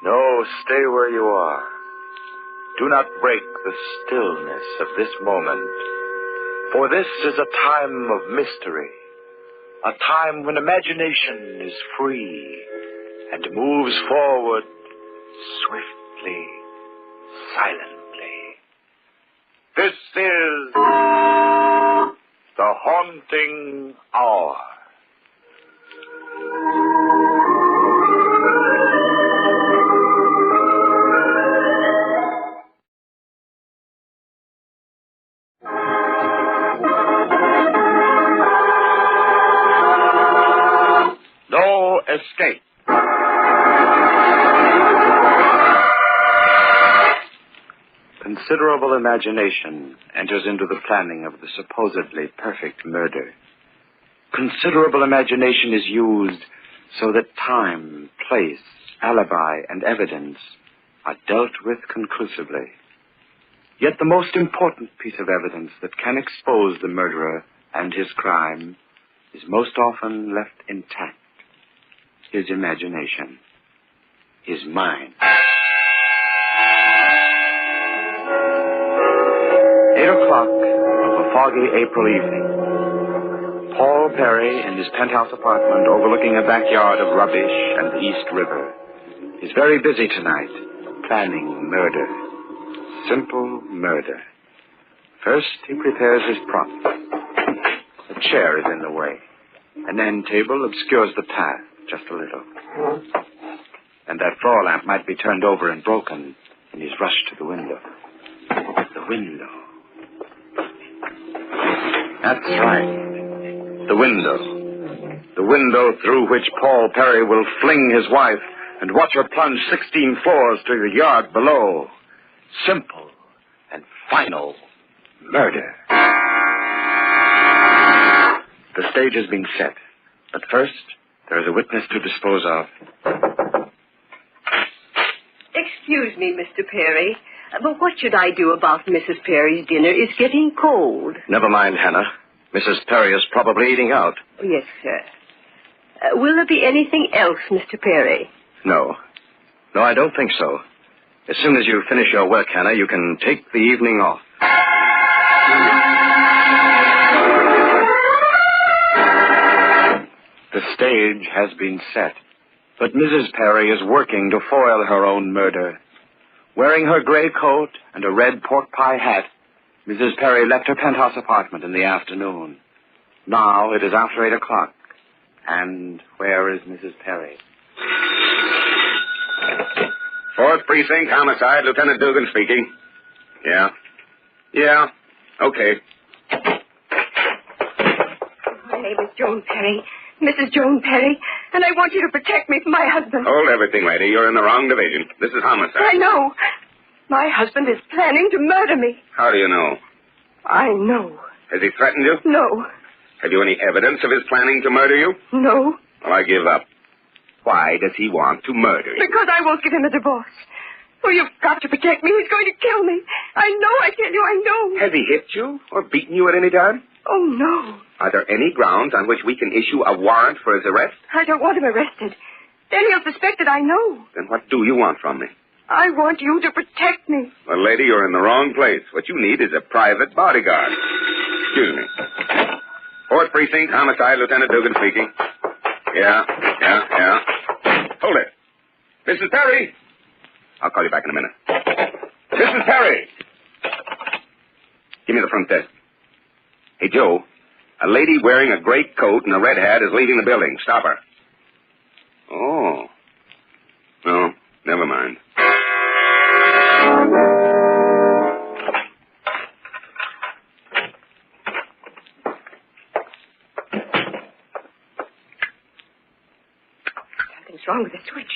No, stay where you are. Do not break the stillness of this moment. For this is a time of mystery. A time when imagination is free and moves forward swiftly, silently. This is the Haunting Hour. No escape. Considerable imagination enters into the planning of the supposedly perfect murder. Considerable imagination is used so that time, place, alibi, and evidence are dealt with conclusively. Yet the most important piece of evidence that can expose the murderer and his crime is most often left intact. His imagination. His mind. 8 o'clock of a foggy April evening. Paul Perry, in his penthouse apartment overlooking a backyard of rubbish and the East River, is very busy tonight, planning murder. Simple murder. First, he prepares his prop. A chair is in the way. An end table obscures the path just a little. And that floor lamp might be turned over and broken in his rush to the window. The window. That's right. The window. The window through which Paul Perry will fling his wife and watch her plunge 16 floors to the yard below. Simple and final murder. The stage has been set. But first, there is a witness to dispose of. Excuse me, Mr. Perry, but what should I do about Mrs. Perry's dinner? It's getting cold. Never mind, Hannah. Mrs. Perry is probably eating out. Oh, yes, sir. Will there be anything else, Mr. Perry? No. No, I don't think so. As soon as you finish your work, Hannah, you can take the evening off. The stage has been set, but Mrs. Perry is working to foil her own murder. Wearing her gray coat and a red pork pie hat, Mrs. Perry left her penthouse apartment in the afternoon. Now it is after 8 o'clock. And where is Mrs. Perry? 4th Precinct, Homicide, Lieutenant Dugan speaking. Yeah. Yeah. Okay. My name is Joan Perry. Mrs. Joan Perry, and I want you to protect me from my husband. Hold everything, lady. You're in the wrong division. This is homicide. I know. My husband is planning to murder me. How do you know? I know. Has he threatened you? No. Have you any evidence of his planning to murder you? No. Well, I give up. Why does he want to murder you? Because I won't give him a divorce. Oh, you've got to protect me. He's going to kill me. I know, I tell you, I know. Has he hit you or beaten you at any time? Oh, no. Are there any grounds on which we can issue a warrant for his arrest? I don't want him arrested. Then he'll suspect that I know. Then what do you want from me? I want you to protect me. Well, lady, you're in the wrong place. What you need is a private bodyguard. Excuse me. 4th Precinct, Homicide, Lieutenant Dugan speaking. Yeah. Hold it. Mrs. Perry. I'll call you back in a minute. Mrs. Perry. Give me the front desk. Hey, Joe. A lady wearing a gray coat and a red hat is leaving the building. Stop her. Oh. No, never mind. Something's wrong with the switch.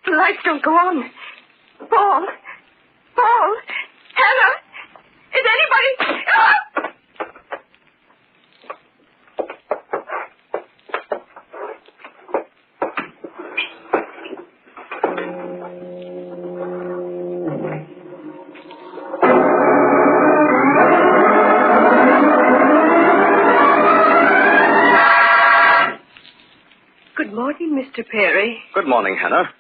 The lights don't go on. Paul! Hannah! Is anybody... Ah! Good morning, Mr. Perry. Good morning, Hannah.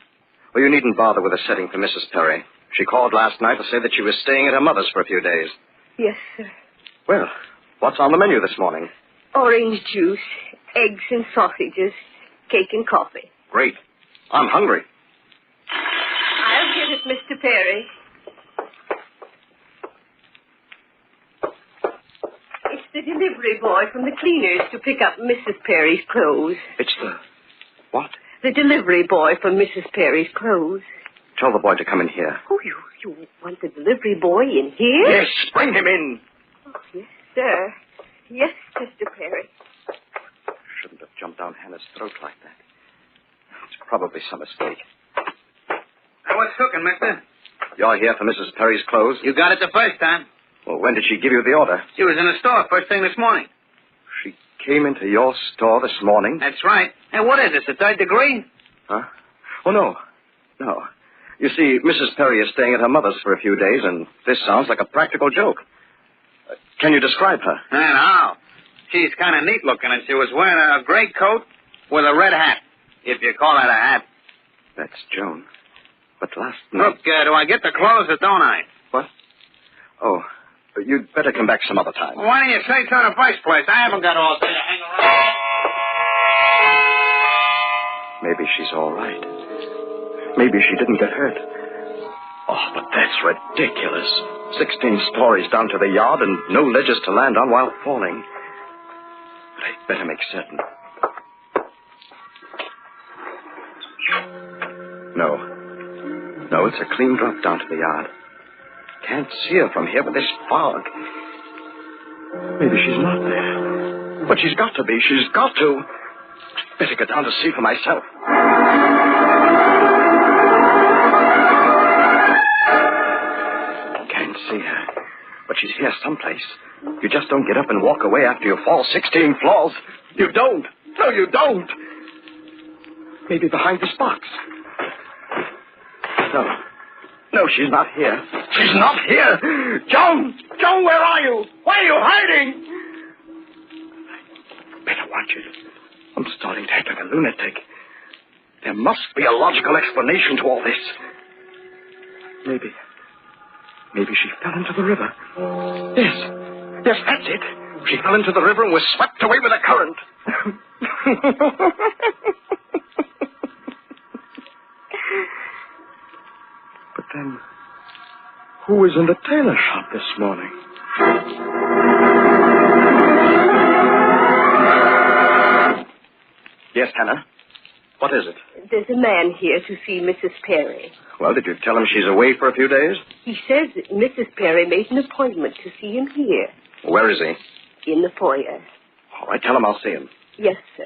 Well, you needn't bother with a setting for Mrs. Perry. She called last night to say that she was staying at her mother's for a few days. Yes, sir. Well, what's on the menu this morning? Orange juice, eggs and sausages, cake and coffee. Great. I'm hungry. I'll get it, Mr. Perry. It's the delivery boy from the cleaners to pick up Mrs. Perry's clothes. It's the... what? The delivery boy from Mrs. Perry's clothes. Tell the boy to come in here. Oh, you want the delivery boy in here? Yes, bring him in. Oh, yes, sir. Yes, Mr. Perry. Shouldn't have jumped down Hannah's throat like that. It's probably some mistake. Now, what's cooking, mister? You're here for Mrs. Perry's clothes? You got it the first time. Well, when did she give you the order? She was in the store first thing this morning. She came into your store this morning? That's right. And what is this, the third degree? Huh? Oh, no. No. You see, Mrs. Perry is staying at her mother's for a few days, and this sounds like a practical joke. Can you describe her? And how? She's kind of neat looking, and she was wearing a gray coat with a red hat, if you call that a hat. That's Joan. But last night... Look, do I get the clothes or don't I? What? Oh, you'd better come back some other time. Well, why don't you say so in the first place? I haven't got all day to hang around. Maybe she's all right. Maybe she didn't get hurt. Oh, but that's ridiculous. 16 stories down to the yard and no ledges to land on while falling. But I'd better make certain. No, it's a clean drop down to the yard. Can't see her from here with this fog. Maybe she's not there. But she's got to be. She's got to. I'd better go down to see for myself. Can't see her. But she's here someplace. You just don't get up and walk away after you fall 16 floors. You don't. No, you don't. Maybe behind this box. No, she's not here. She's not here. Joan! Joan, where are you? Why are you hiding? Better watch it. I'm starting to act like a lunatic. There must be a logical explanation to all this. Maybe she fell into the river. Yes, that's it. She fell into the river and was swept away with the current. But then, who was in the tailor shop this morning? Yes, Hannah. What is it? There's a man here to see Mrs. Perry. Well, did you tell him she's away for a few days? He says that Mrs. Perry made an appointment to see him here. Where is he? In the foyer. All right, tell him I'll see him. Yes, sir.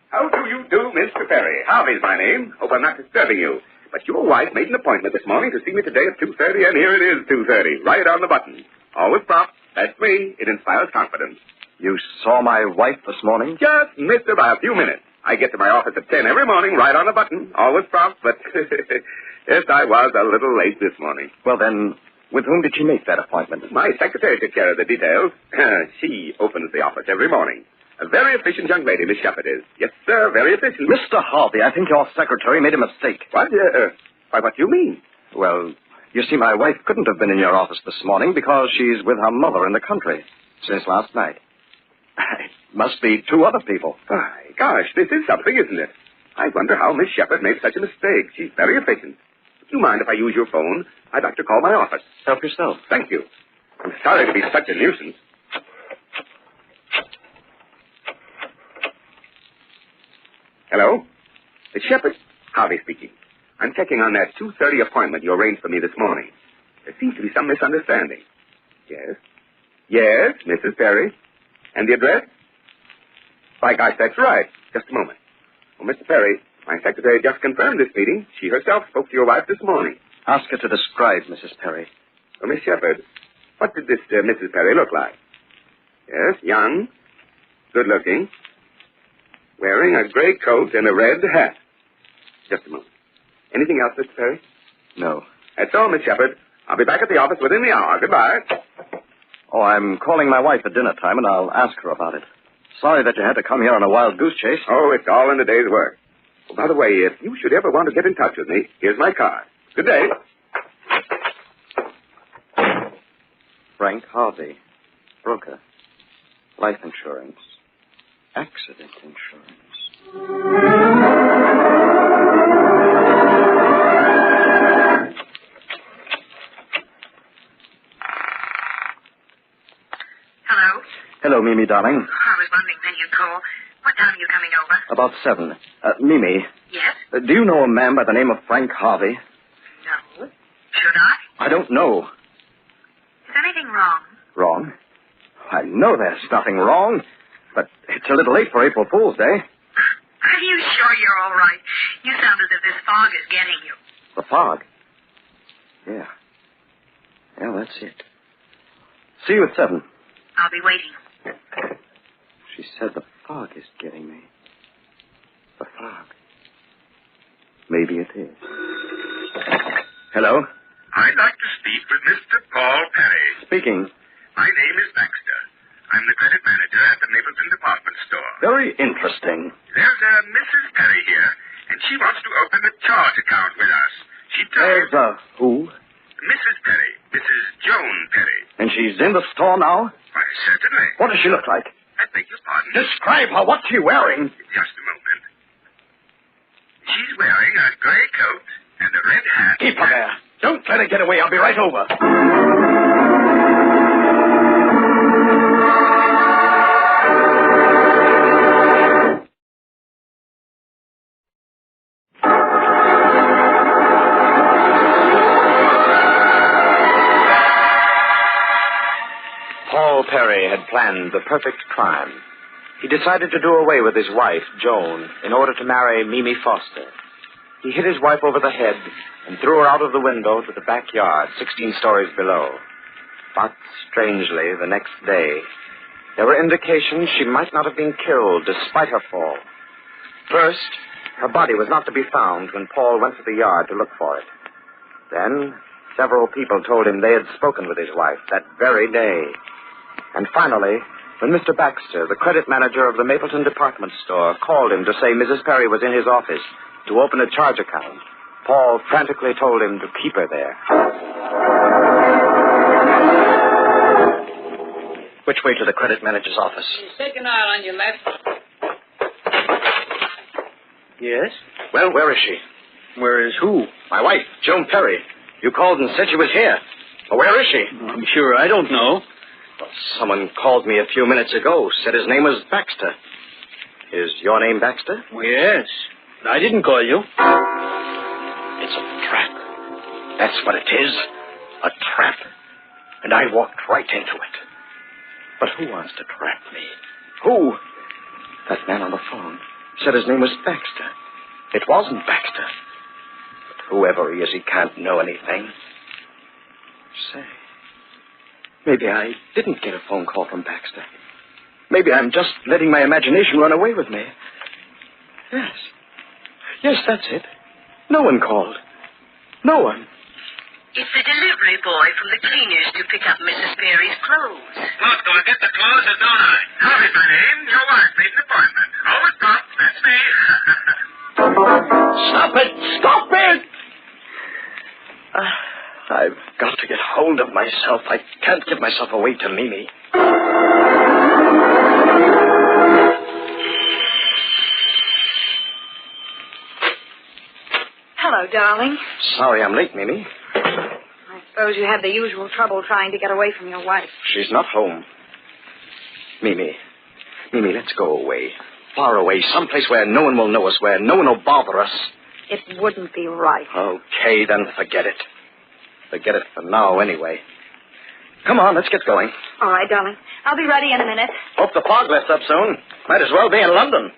How do you do, Mr. Perry? Harvey's my name. Hope I'm not disturbing you. But your wife made an appointment this morning to see me today at 2:30, and here it is, 2:30, right on the button. Always prompt. That's me. It inspires confidence. You saw my wife this morning? Just missed her by a few minutes. I get to my office at 10 every morning, right on the button. Always prompt, but yes, I was a little late this morning. Well, then, with whom did she make that appointment? My secretary took care of the details. She opens the office every morning. A very efficient young lady, Miss Shepherd is. Yes, sir, very efficient. Mr. Harvey, I think your secretary made a mistake. What? Why, what do you mean? Well, you see, my wife couldn't have been in your office this morning because she's with her mother in the country since last night. It must be two other people. My gosh, this is something, isn't it? I wonder how Miss Shepherd made such a mistake. She's very efficient. Do you mind if I use your phone? I'd like to call my office. Help yourself. Thank you. I'm sorry to be such a nuisance. Hello? Miss Shepherd? Harvey speaking. I'm checking on that 2:30 appointment you arranged for me this morning. There seems to be some misunderstanding. Yes? Yes, Mrs. Perry. And the address? By gosh, that's right. Just a moment. Well, Mr. Perry, my secretary just confirmed this meeting. She herself spoke to your wife this morning. Ask her to describe Mrs. Perry. Well, Miss Shepherd, what did this Mrs. Perry look like? Yes, young, good-looking, wearing a gray coat and a red hat. Just a moment. Anything else, Mr. Perry? No. That's all, Miss Shepherd. I'll be back at the office within the hour. Goodbye. Oh, I'm calling my wife at dinner time, and I'll ask her about it. Sorry that you had to come here on a wild goose chase. Oh, it's all in the day's work. Oh, by the way, if you should ever want to get in touch with me, here's my card. Good day. Frank Harvey, broker. Life insurance. Accident insurance. Hello? Hello, Mimi, darling. I was wondering when you'd call. What time are you coming over? About 7. Mimi, Yes? do you know a man by the name of Frank Harvey? No. Should I? I don't know. Is anything wrong? Wrong? I know there's nothing wrong, but it's a little late for April Fool's Day. Are you sure you're all right? You sound as if this fog is getting you. The fog? Yeah. Yeah, that's it. See you at 7. I'll be waiting. She said the fog is getting me. The fog. Maybe it is. Hello? I'd like to speak with Mr. Paul Perry. Speaking. My name is Baxter. I'm the credit manager at the Mapleton department store. Very interesting. There's a Mrs. Perry here, and she wants to open a charge account with us. She There's told... who? Mrs. Perry. Mrs. Joan Perry. And she's in the store now? Why, certainly. What does she look like? I beg your pardon. Describe her. What's she wearing? Just a moment. She's wearing a gray coat and a red hat. Keep her there. Don't let her get away. I'll be right over. Paul Perry had planned the perfect crime. He decided to do away with his wife, Joan, in order to marry Mimi Foster. He hit his wife over the head and threw her out of the window to the backyard, 16 stories below. But, strangely, the next day, there were indications she might not have been killed despite her fall. First, her body was not to be found when Paul went to the yard to look for it. Then, several people told him they had spoken with his wife that very day. And finally, when Mr. Baxter, the credit manager of the Mapleton department store, called him to say Mrs. Perry was in his office to open a charge account, Paul frantically told him to keep her there. Which way to the credit manager's office? Second aisle on your left. Yes? Well, where is she? Where is who? My wife, Joan Perry. You called and said she was here. Well, where is she? I'm sure I don't know. Well, someone called me a few minutes ago, said his name was Baxter. Is your name Baxter? Well, yes. But I didn't call you. It's a trap. That's what it is. A trap. And I walked right into it. But who wants to trap me? Who? That man on the phone said his name was Baxter. It wasn't Baxter. But whoever he is, he can't know anything. Say, maybe I didn't get a phone call from Baxter. Maybe I'm just letting my imagination run away with me. Yes. Yes, that's it. No one called. No one. It's the delivery boy from the cleaners to pick up Mrs. Perry's clothes. Look, do I get the clothes or don't I? Harvey's my name. Your wife made an appointment. Always Pop. That's me. Stop it! Stop it! I've got to get hold of myself. I can't give myself away to Mimi. Hello, darling. Sorry I'm late, Mimi. I suppose you had the usual trouble trying to get away from your wife. She's not home. Mimi, let's go away. Far away, someplace where no one will know us, where no one will bother us. It wouldn't be right. Okay, then forget it. Forget it for now, anyway. Come on, let's get going. All right, darling. I'll be ready in a minute. Hope the fog lets up soon. Might as well be in London.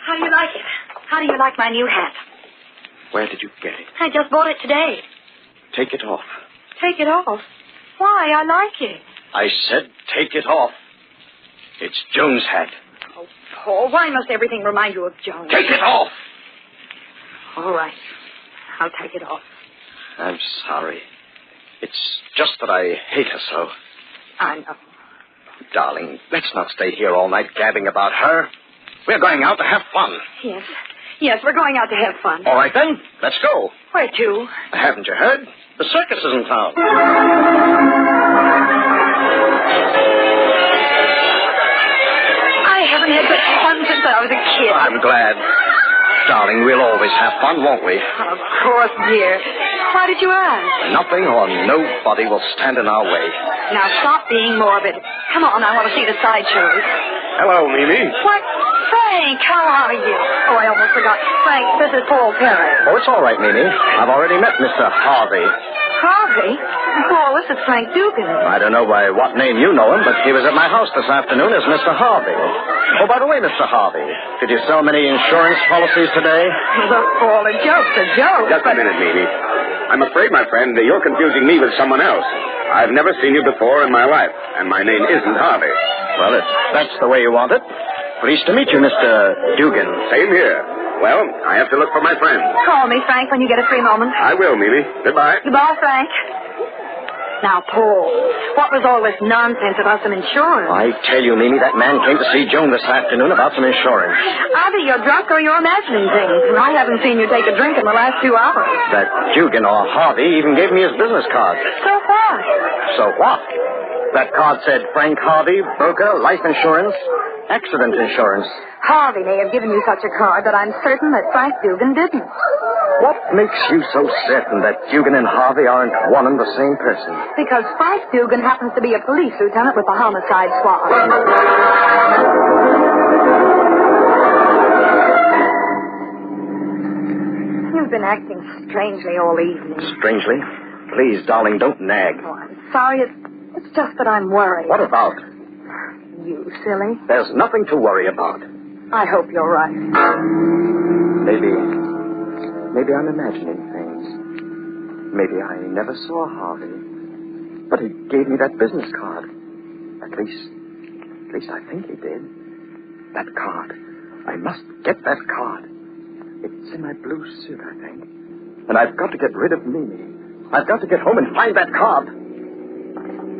How do you like it? How do you like my new hat? Where did you get it? I just bought it today. Take it off. Take it off. Why? I like it. I said take it off. It's Joan's hat. Oh, Paul, why must everything remind you of Joan? Take it off! All right. I'll take it off. I'm sorry. It's just that I hate her so. I know. Darling, let's not stay here all night gabbing about her. We're going out to have fun. Yes. Yes, we're going out to have fun. All right, then. Let's go. Where to? Haven't you heard? The circus is in town. I haven't had such fun since I was a kid. I'm glad. Darling, we'll always have fun, won't we? Of course, dear. Why did you ask? Nothing or nobody will stand in our way. Now stop being morbid. Come on, I want to see the sideshows. Hello, Mimi. What? Frank, how are you? Oh, I almost forgot. Frank, this is Paul Perry. Oh, it's all right, Mimi. I've already met Mr. Harvey. Harvey? Paul, this is Frank Dugan. I don't know by what name you know him, but he was at my house this afternoon as Mr. Harvey. Oh, by the way, Mr. Harvey, did you sell many insurance policies today? Look, Paul, a joke's a joke. Just a minute, Mimi. I'm afraid, my friend, that you're confusing me with someone else. I've never seen you before in my life, and my name isn't Harvey. Well, if that's the way you want it. Pleased to meet you, Mr. Dugan. Same here. Well, I have to look for my friend. Call me, Frank, when you get a free moment. I will, Mimi. Goodbye. Goodbye, Frank. Now, Paul, what was all this nonsense about some insurance? I tell you, Mimi, that man came to see Joan this afternoon about some insurance. Either you're drunk or you're imagining things, and I haven't seen you take a drink in the last 2 hours. That Dugan or Harvey even gave me his business card. So what? So what? That card said Frank Harvey, broker, life insurance, accident insurance. Harvey may have given you such a card, but I'm certain that Frank Dugan didn't. What makes you so certain that Dugan and Harvey aren't one and the same person? Because Frank Dugan happens to be a police lieutenant with the homicide squad. You've been acting strangely all evening. Strangely? Please, darling, don't nag. Oh, I'm sorry. It's just that I'm worried. What about? You silly. There's nothing to worry about. I hope you're right. Maybe I'm imagining things. Maybe I never saw Harvey. But he gave me that business card. At least I think he did. That card. I must get that card. It's in my blue suit, I think. And I've got to get rid of Mimi. I've got to get home and find that card.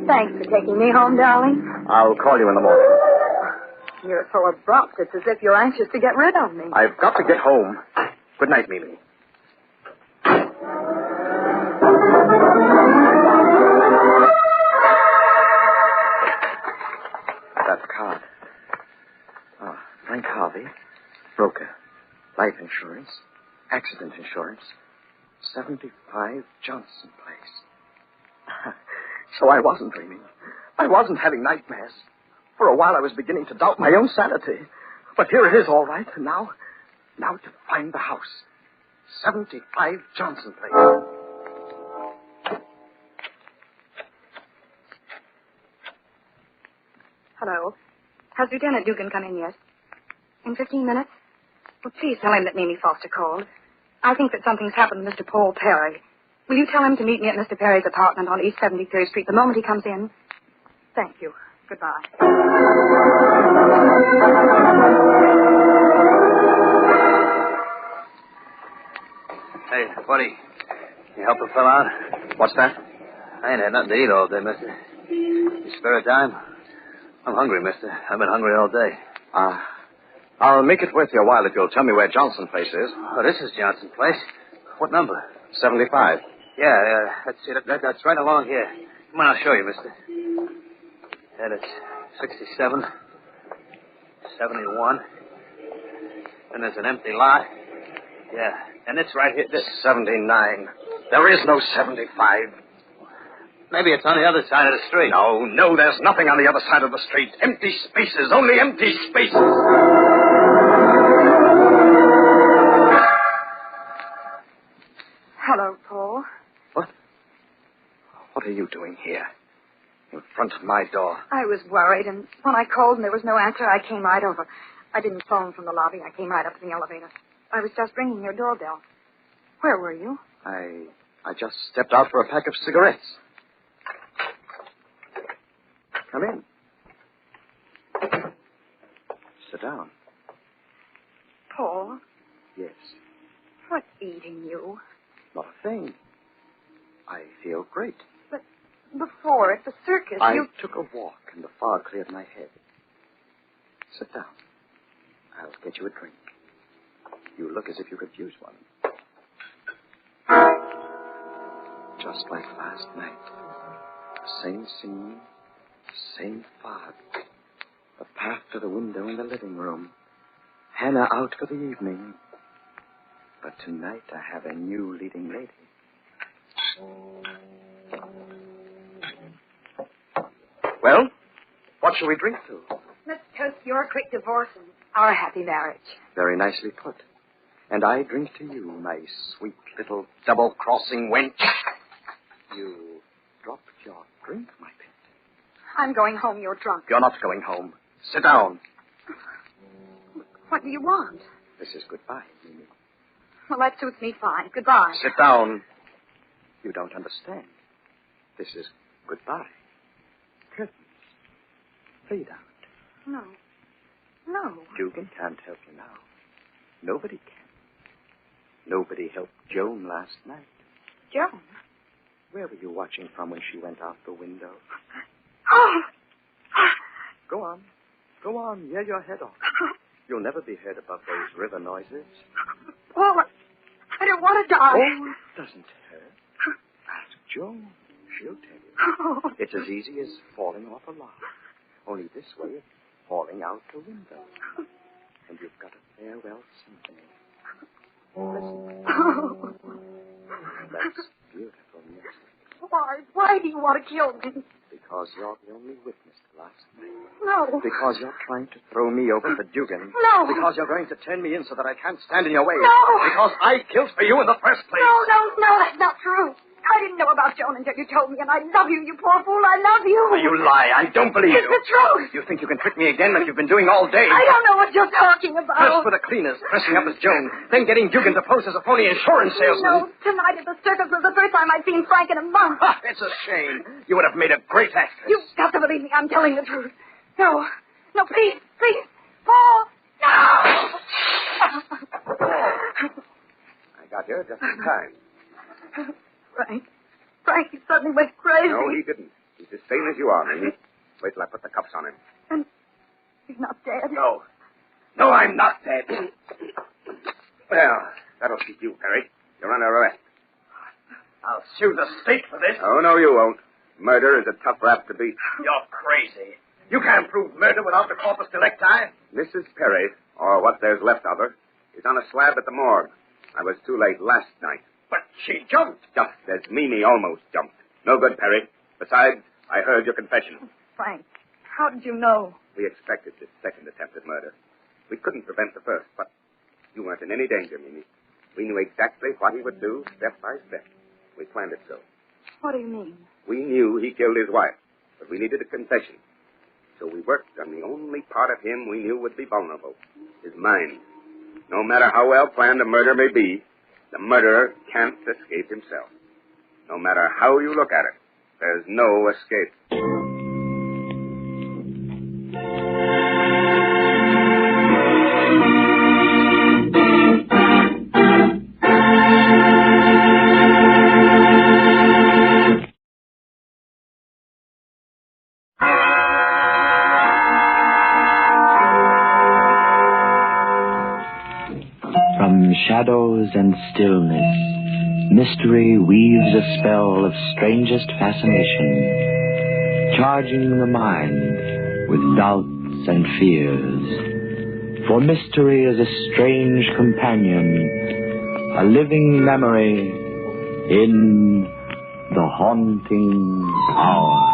Thanks for taking me home, darling. I'll call you in the morning. You're so abrupt. It's as if you're anxious to get rid of me. I've got to get home. Good night, Mimi. That card. Oh, Frank Harvey, broker, life insurance, accident insurance, 75 Johnson Place. So I wasn't dreaming. I wasn't having nightmares. For a while I was beginning to doubt my own sanity. But here it is, all right. And now to find the house. 75 Johnson Place. Hello. Has Lieutenant Dugan come in yet? In 15 minutes? Well, please tell him that Mimi Foster called. I think that something's happened to Mr. Paul Perry. Will you tell him to meet me at Mr. Perry's apartment on East 73rd Street the moment he comes in? Thank you. Goodbye. Hey, buddy, can you help a fella out? What's that? I ain't had nothing to eat all day, mister. You spare a dime? I'm hungry, mister. I've been hungry all day. I'll make it worth your while if you'll tell me where Johnson Place is. Oh, this is Johnson Place. What number? 75. Yeah, let's see. That's right along here. Come on, I'll show you, mister. Yeah, that's 67, 71. And there's an empty lot. Yeah, and it's right here. 79. There is no 75. Maybe it's on the other side of the street. No, there's nothing on the other side of the street. Empty spaces, only empty spaces. Hello, Paul. What are you doing here? In front of my door. I was worried, and when I called and there was no answer, I came right over. I didn't phone from the lobby. I came right up to the elevator. I was just ringing your doorbell. Where were you? I just stepped out for a pack of cigarettes. Come in. Sit down. Paul, Yes. what's eating you? Not a thing. I feel great. Before, at the circus, I you... took a walk, and the fog cleared my head. Sit down. I'll get you a drink. You look as if you could use one. Just like last night. The same scene, the same fog. The path to the window in the living room. Hannah out for the evening. But tonight I have a new leading lady. Well, what shall we drink to? Let's toast your quick divorce and our happy marriage. Very nicely put. And I drink to you, my sweet little double-crossing wench. You dropped your drink, my pet. I'm going home. You're drunk. You're not going home. Sit down. What do you want? This is goodbye, Mimi. Well, that suits me fine. Goodbye. Sit down. You don't understand. This is goodbye. Curtains. Fade out. No. No. Dugan can't help you now. Nobody can. Nobody helped Joan last night. Joan? Where were you watching from when she went out the window? Oh! Go on. Go on. Yell your head off. You'll never be heard above those river noises. Paul, I don't want to die. Oh, it doesn't hurt. Ask Joan. She'll tell you. Oh. It's as easy as falling off a log. Only this way it's falling out the window. And you've got a farewell symphony. Listen. Oh. That's beautiful music. Why? Why do you want to kill me? Because you're the only witness to last night. No. Because you're trying to throw me over for Dugan. No. Because you're going to turn me in so that I can't stand in your way. No. Because I killed for you in the first place. No, that's not true. I didn't know about Joan until you told me, and I love you, you poor fool. I love you. You lie. I don't believe It's you. the truth. You think you can trick me again like you've been doing all day? I don't know what you're talking about. First for the cleaners, dressing up as Joan, then getting Dugan to pose as a phony insurance salesman. No, tonight at the circus was the first time I'd seen Frank in a month. Ha, it's a shame. You would have made a great actress. You've got to believe me. I'm telling the truth. No, please. Paul, no! I got here just in time. Frank, he suddenly went crazy. No, he didn't. He's as sane as you are, Mimi. Wait till I put the cuffs on him. And he's not dead. No, I'm not dead. Well, that'll keep you, Perry. You're under arrest. I'll sue the state for this. Oh, no, you won't. Murder is a tough rap to beat. You're crazy. You can't prove murder without the corpus delicti. Mrs. Perry, or what there's left of her, is on a slab at the morgue. I was too late last night. But she jumped. Just as Mimi almost jumped. No good, Perry. Besides, I heard your confession. Frank, how did you know? We expected this second attempt at murder. We couldn't prevent the first, but you weren't in any danger, Mimi. We knew exactly what he would do, step by step. We planned it so. What do you mean? We knew he killed his wife, but we needed a confession. So we worked on the only part of him we knew would be vulnerable, his mind. No matter how well planned a murder may be, the murderer can't escape himself. No matter how you look at it, there's no escape. From shadows and stillness, mystery weaves a spell of strangest fascination, charging the mind with doubts and fears. For mystery is a strange companion, a living memory in the haunting hour.